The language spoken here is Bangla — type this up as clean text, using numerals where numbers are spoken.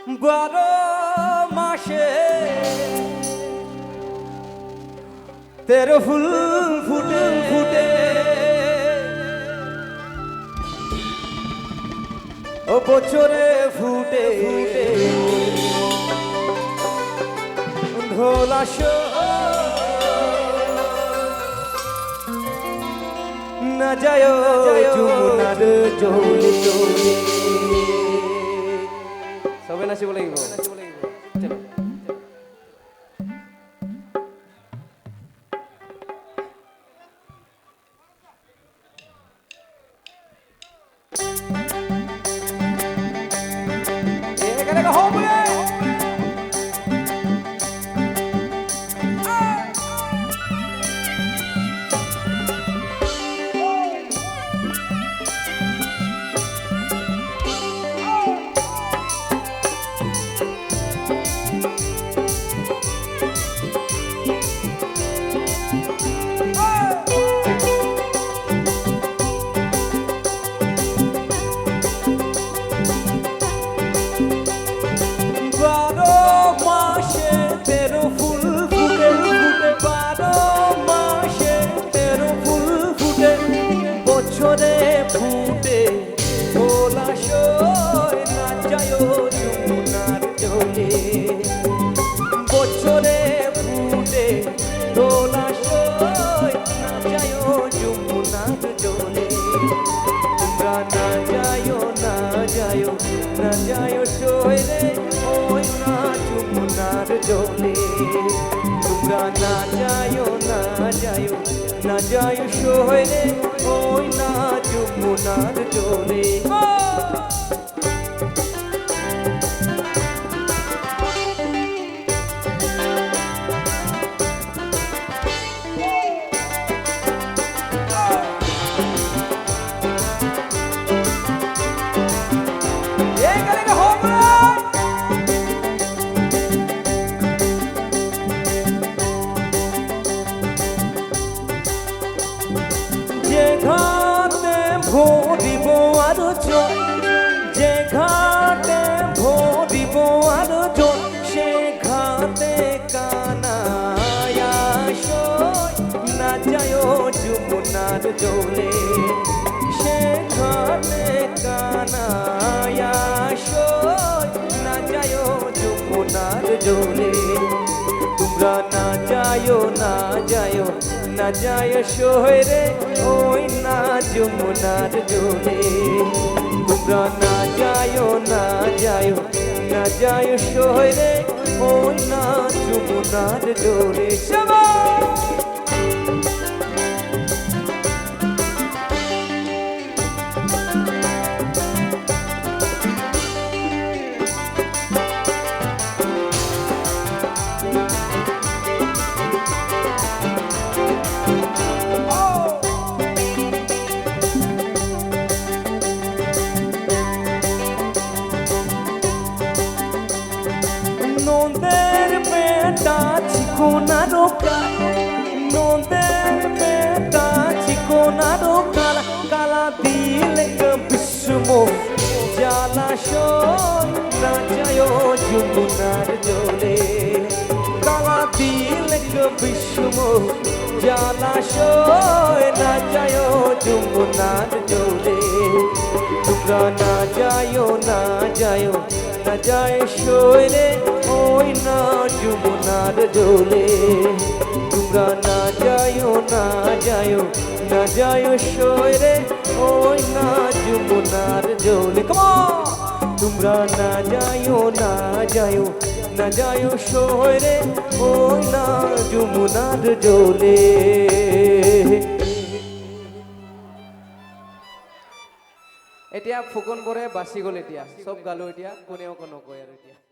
12 মাসে তেরো ফুল ফুটে ফুটে ও বছরে ফুটে ফুটে ধোলাস না যায় যমুনার জলে সবাই নাচি বলে বছরে ফুটে ধোলাস না যায় যমুনার জলে বছরে ফুটে ধোলাস না যায় যমুনার জলে তোমরা না যায় না যায় না যায় সইরে ওই না যমুনার জলে তোমরা না যায় না যায় না যায় সইরে ওই না যমুনার জলে ঘাটে ভরিব আর জল যে ঘাটে ভরিব আর জল সে ঘাটে কানায় না যায় যমুনার জলে সে ঘাটে কানায় না যায় যমুনার জলে তোমরা না যায় না যায় না যায় শহরে ওই না যমুনার জলে তোমরা না যায় না যায় না যায় শহরে ওই না যমুনার জলে নন্দের বেটা চিকোনারো নন্দের বেটা চিকোনারো কালা কালা দিলে বিষ্ম জালাশয় না যায় যমুনার জলে কালা দিলে বিষ্ম জালাশয় না যায় যমুনার জলে তোমরা না যায় না যায় না যায় সইরে ওই না যমুনার জলে তোমরা না যায় না যায় না যায় সইরে ওই না যমুনার জলে তোমরা না যায় না যায় না যায় সইরে ওই না যমুনার জলে এতিয়া ফুকন বৰে বাচি গ'ল এতিয়া চব গালো এতিয়া কোনেও কোনো কয় আৰু এতিয়া